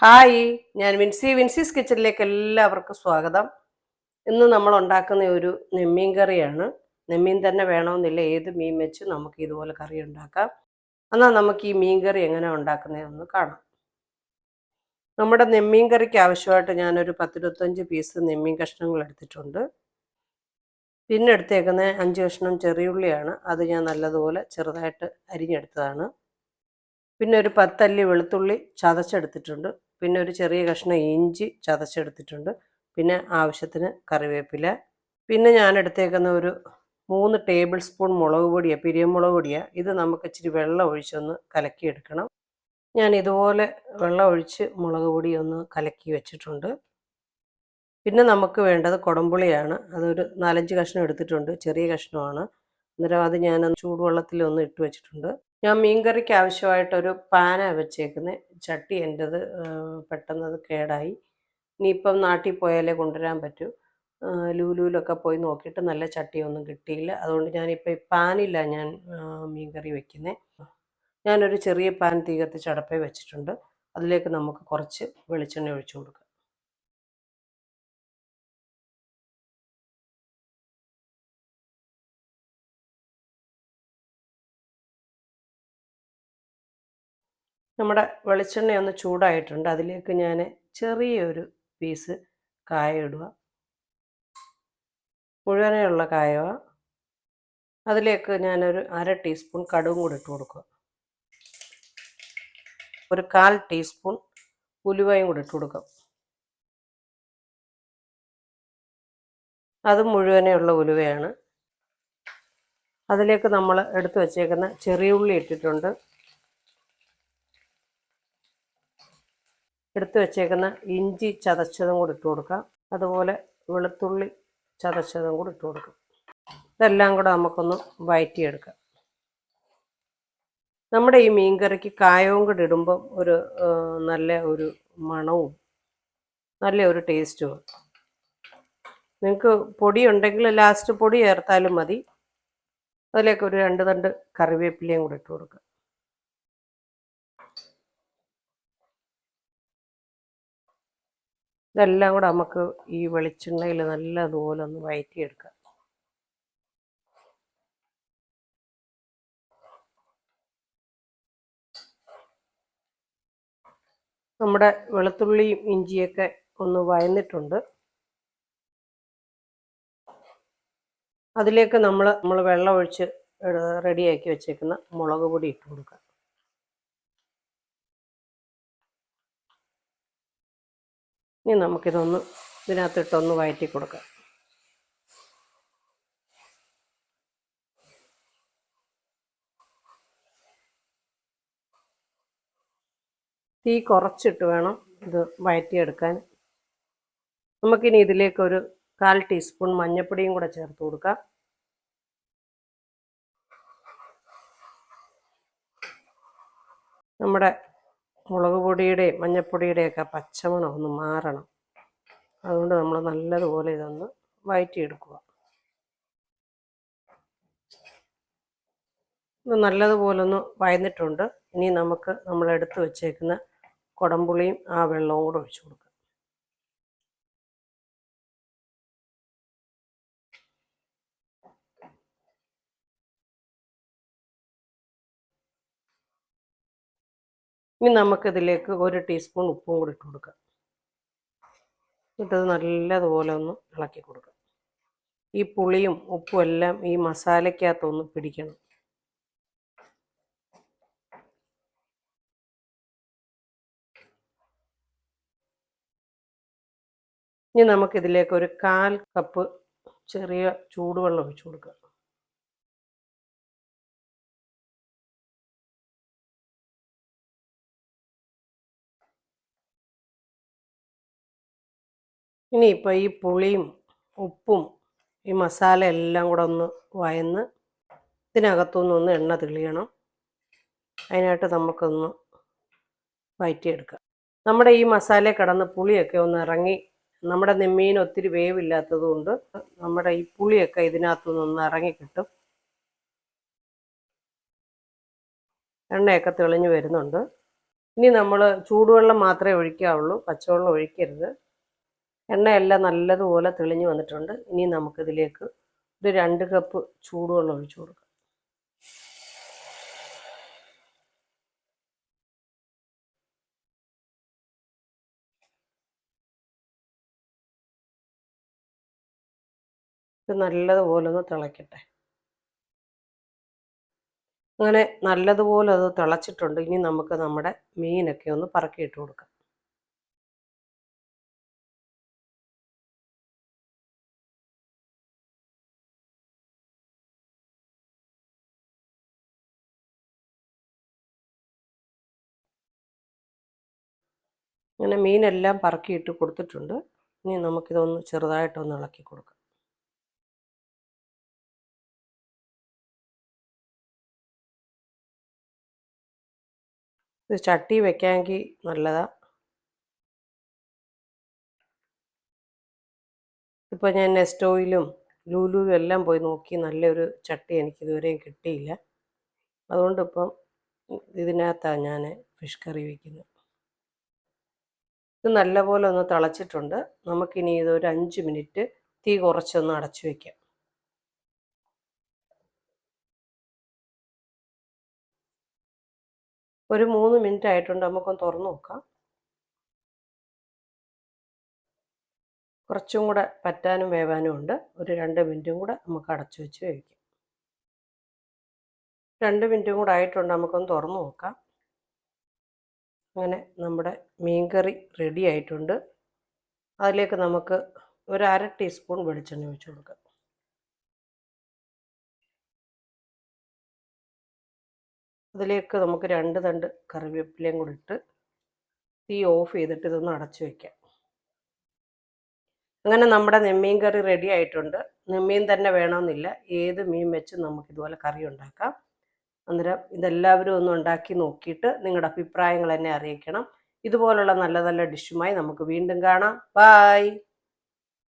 Hi, ഞാൻ വിൻസീസ് കിച്ചണിലേക്ക് എല്ലാവർക്കും സ്വാഗതം. ഇന്ന് നമ്മൾ ഉണ്ടാക്കുന്ന ഒരു നെമ്മീൻ കറിയാണ്. നെമ്മീൻ തന്നെ വേണമെന്നില്ല, ഏത് മീൻ വെച്ച് നമുക്ക് ഇതുപോലെ കറി ഉണ്ടാക്കാം. എന്നാൽ നമുക്ക് ഈ മീൻ കറി എങ്ങനെ ഉണ്ടാക്കുന്നതെന്ന് കാണാം. നമ്മുടെ നെമ്മീൻ കറിക്ക് ആവശ്യമായിട്ട് ഞാനൊരു 10-25 പീസ് നെമ്മീൻ കഷ്ണങ്ങൾ എടുത്തിട്ടുണ്ട്. പിന്നെ എടുത്തേക്കുന്ന 5 കഷ്ണം ചെറിയുള്ളിയാണ്. അത് ഞാൻ നല്ലതുപോലെ ചെറുതായിട്ട് അരിഞ്ഞെടുത്തതാണ്. പിന്നെ ഒരു 10 അല്ലി വെളുത്തുള്ളി ചതച്ചെടുത്തിട്ടുണ്ട്. പിന്നെ ഒരു ചെറിയ കഷ്ണം ഇഞ്ചി ചതച്ചെടുത്തിട്ടുണ്ട്. പിന്നെ ആവശ്യത്തിന് കറിവേപ്പില. പിന്നെ ഞാൻ എടുത്തേക്കുന്ന ഒരു 3 ടേബിൾ സ്പൂൺ മുളക് പൊടിയാണ്, പിരിയമുളക് പൊടിയാണ്. ഇത് നമുക്ക് ഇച്ചിരി വെള്ളം ഒഴിച്ചൊന്ന് കലക്കിയെടുക്കണം. ഞാൻ ഇതുപോലെ വെള്ളം ഒഴിച്ച് മുളക് പൊടി ഒന്ന് കലക്കി വെച്ചിട്ടുണ്ട്. പിന്നെ നമുക്ക് വേണ്ടത് കുടംപുളിയാണ്. അതൊരു 4-5 കഷ്ണം എടുത്തിട്ടുണ്ട്, ചെറിയ കഷ്ണമാണ്. അന്നേരം അത് ഞാൻ ചൂടുവെള്ളത്തിൽ ഒന്ന് ഇട്ട് വെച്ചിട്ടുണ്ട്. ഞാൻ മീൻ കറിക്ക് ആവശ്യമായിട്ടൊരു പാനാണ് വെച്ചേക്കുന്നത്. ചട്ടി എൻ്റെത് പെട്ടെന്നത് കേടായി. ഇനിയിപ്പം നാട്ടിൽ പോയാലേ കൊണ്ടുവരാൻ പറ്റൂ. ലൂലൂലൊക്കെ പോയി നോക്കിയിട്ട് നല്ല ചട്ടിയൊന്നും കിട്ടിയില്ല. അതുകൊണ്ട് ഞാനിപ്പോൾ ഈ പാനിലാണ് ഞാൻ മീൻ കറി വയ്ക്കുന്നത്. ഞാനൊരു ചെറിയ പാൻ തീ കത്തിച്ച് അടപ്പേ വെച്ചിട്ടുണ്ട്. അതിലേക്ക് നമുക്ക് കുറച്ച് വെളിച്ചെണ്ണ ഒഴിച്ചു കൊടുക്കാം. നമ്മുടെ വെളിച്ചെണ്ണ ഒന്ന് ചൂടായിട്ടുണ്ട്. അതിലേക്ക് ഞാൻ ചെറിയൊരു പീസ് കായ ഇടുക. മുഴുവനെയുള്ള കായവ. അതിലേക്ക് ഞാനൊരു 1/2 ടീസ്പൂൺ കടുകും കൂടി ഇട്ട് കൊടുക്കുക. ഒരു 1/4 ടീസ്പൂൺ ഉലുവയും കൂടി ഇട്ട് കൊടുക്കാം. അത് മുഴുവനെയുള്ള ഉലുവയാണ്. അതിലേക്ക് നമ്മൾ എടുത്തു വച്ചേക്കുന്ന ചെറിയ ഉള്ളി ഇട്ടിട്ടുണ്ട്. എടുത്തു വച്ചേക്കുന്ന ഇഞ്ചി ചതച്ചതും കൂടി ഇട്ട് കൊടുക്കാം. അതുപോലെ വെളുത്തുള്ളി ചതച്ചതും കൂടി ഇട്ട് കൊടുക്കാം. ഇതെല്ലാം കൂടെ നമുക്കൊന്ന് വഴറ്റിയെടുക്കാം. നമ്മുടെ ഈ മീൻ കറിക്ക് കായവും കൂടി ഇടുമ്പം ഒരു നല്ല ഒരു മണവും നല്ല ഒരു ടേസ്റ്റും. നിങ്ങൾക്ക് പൊടി ഉണ്ടെങ്കിൽ ലാസ്റ്റ് പൊടി ചേർത്താലും മതി. അതിലേക്ക് ഒരു 2 തണ്ട് കറിവേപ്പിലയും കൂടി ഇട്ട് കൊടുക്കുക. ഇതെല്ലാം കൂടെ നമുക്ക് ഈ വെളിച്ചെണ്ണയിൽ നല്ലതുപോലെ ഒന്ന് വഴറ്റിയെടുക്കാം. നമ്മുടെ വെളുത്തുള്ളിയും ഇഞ്ചിയൊക്കെ ഒന്ന് വഴന്നിട്ടുണ്ട്. അതിലേക്ക് നമ്മൾ വെള്ളം ഒഴിച്ച് റെഡിയാക്കി വെച്ചേക്കുന്ന മുളക് പൊടി ഇട്ട് കൊടുക്കുക. ഇനി നമുക്കിതൊന്ന് ഇതിനകത്തിട്ടൊന്ന് വഴറ്റി കൊടുക്കാം. തീ കുറച്ചിട്ട് വേണം ഇത് വഴറ്റിയെടുക്കാൻ. നമുക്കിനി ഇതിലേക്കൊരു 1/4 ടീസ്പൂൺ മഞ്ഞൾപ്പൊടിയും കൂടെ ചേർത്ത് കൊടുക്കാം. നമ്മുടെ മുളക് പൊടിയുടെയും മഞ്ഞൾപ്പൊടിയുടെയൊക്കെ പച്ചമണം ഒന്ന് മാറണം. അതുകൊണ്ട് നമ്മൾ നല്ലതുപോലെ ഇതൊന്ന് വഴറ്റിയെടുക്കുക. ഇത് നല്ലതുപോലെ ഒന്ന് വഴന്നിട്ടുണ്ട്. ഇനി നമുക്ക് നമ്മൾ എടുത്ത് വെച്ചേക്കുന്ന കുടംപുളിയും ആ വെള്ളവും കൂടെ ഒഴിച്ചു കൊടുക്കുക. ഇനി നമുക്കിതിലേക്ക് 1 ടീസ്പൂൺ ഉപ്പും കൂടി ഇട്ട് കൊടുക്കാം. ഇട്ടത് നല്ലതുപോലെ ഒന്ന് ഇളക്കി കൊടുക്കാം. ഈ പുളിയും ഉപ്പും എല്ലാം ഈ മസാലയ്ക്കകത്തൊന്ന് പിടിക്കണം. ഇനി നമുക്കിതിലേക്ക് ഒരു 1/4 കപ്പ് ചെറിയ ചൂടുവെള്ളം ഒഴിച്ചു കൊടുക്കാം. ഇനിയിപ്പോൾ ഈ പുളിയും ഉപ്പും ഈ മസാല എല്ലാം കൂടെ ഒന്ന് വഴന്ന് ഇതിനകത്തുനിന്നൊന്ന് എണ്ണ തെളിയണം. അതിനായിട്ട് നമുക്കൊന്ന് വഴറ്റിയെടുക്കാം. നമ്മുടെ ഈ മസാല കിടന്ന് പുളിയൊക്കെ ഒന്ന് ഇറങ്ങി, നമ്മുടെ നെമ്മീൻ ഒത്തിരി വേവില്ലാത്തത് കൊണ്ട് നമ്മുടെ ഈ പുളിയൊക്കെ ഇതിനകത്തുനിന്ന് ഇറങ്ങി കിട്ടും. എണ്ണയൊക്കെ തെളിഞ്ഞ് വരുന്നുണ്ട്. ഇനി നമ്മൾ ചൂടുവെള്ളം മാത്രമേ ഒഴിക്കാവുള്ളൂ, പച്ചവെള്ളം ഒഴിക്കരുത്. എണ്ണയെല്ലാം നല്ലതുപോലെ തെളിഞ്ഞു വന്നിട്ടുണ്ട്. ഇനി നമുക്കിതിലേക്ക് ഒരു 2 കപ്പ് ചൂടുവെള്ളം ഒഴിച്ചു കൊടുക്കാം. ഇത് നല്ലതുപോലെ ഒന്ന് തിളയ്ക്കട്ടെ. അങ്ങനെ നല്ലതുപോലെ അത് തിളച്ചിട്ടുണ്ട്. ഇനി നമുക്ക് നമ്മുടെ മീനൊക്കെ ഒന്ന് പറക്കിയിട്ട് കൊടുക്കാം. അങ്ങനെ മീനെല്ലാം പറക്കിയിട്ട് കൊടുത്തിട്ടുണ്ട്. ഇനി നമുക്കിതൊന്ന് ചെറുതായിട്ടൊന്ന് ഇളക്കി കൊടുക്കാം. ഇത് ചട്ടി വെക്കാമെങ്കിൽ നല്ലതാണ്. ഇപ്പോൾ ഞാൻ നെസ്റ്റോയിലും ലൂലുവിലും എല്ലാം പോയി നോക്കി, നല്ലൊരു ചട്ടി എനിക്ക് ഇതുവരെയും കിട്ടിയില്ല. അതുകൊണ്ട് ഇപ്പം ഇതിനകത്താണ് ഞാൻ ഫിഷ് കറി വയ്ക്കുന്നത്. ഇത് നല്ലപോലെ ഒന്ന് തിളച്ചിട്ടുണ്ട്. നമുക്കിനി ഇതൊരു 5 മിനിറ്റ് തീ കുറച്ചൊന്ന് അടച്ചു വയ്ക്കാം. ഒരു 3 മിനിറ്റ് ആയിട്ടുണ്ട്. നമുക്കൊന്ന് തുറന്ന് നോക്കാം. കുറച്ചും കൂടെ പറ്റാനും വേവാനും ഉണ്ട്. ഒരു 2 മിനിറ്റും കൂടെ നമുക്ക് അടച്ചു വെച്ച് വേവിക്കാം. 2 മിനിറ്റും കൂടെ ആയിട്ടുണ്ട്. നമുക്കൊന്ന് തുറന്ന് നോക്കാം. അങ്ങനെ നമ്മുടെ മീൻകറി റെഡി ആയിട്ടുണ്ട്. അതിലേക്ക് നമുക്ക് ഒരു 1/2 ടീസ്പൂൺ വെളിച്ചെണ്ണ ഒഴിച്ച് കൊടുക്കാം. അതിലേക്ക് നമുക്ക് 2 തണ്ട് കറിവേപ്പിലയും കൂടി ഇട്ട് തീ ഓഫ് ചെയ്തിട്ട് ഇതൊന്ന് അടച്ചു വയ്ക്കാം. അങ്ങനെ നമ്മുടെ നെമ്മീൻ കറി റെഡി ആയിട്ടുണ്ട്. നെമ്മീൻ തന്നെ വേണമെന്നില്ല, ഏത് മീൻ വെച്ചും നമുക്കിതുപോലെ കറി ഉണ്ടാക്കാം. അന്നേരം ഇതെല്ലാവരും ഒന്ന് ഉണ്ടാക്കി നോക്കിയിട്ട് നിങ്ങളുടെ അഭിപ്രായങ്ങൾ എന്നെ അറിയിക്കണം. ഇതുപോലുള്ള നല്ല നല്ല ഡിഷുമായി നമുക്ക് വീണ്ടും കാണാം. ബായ്.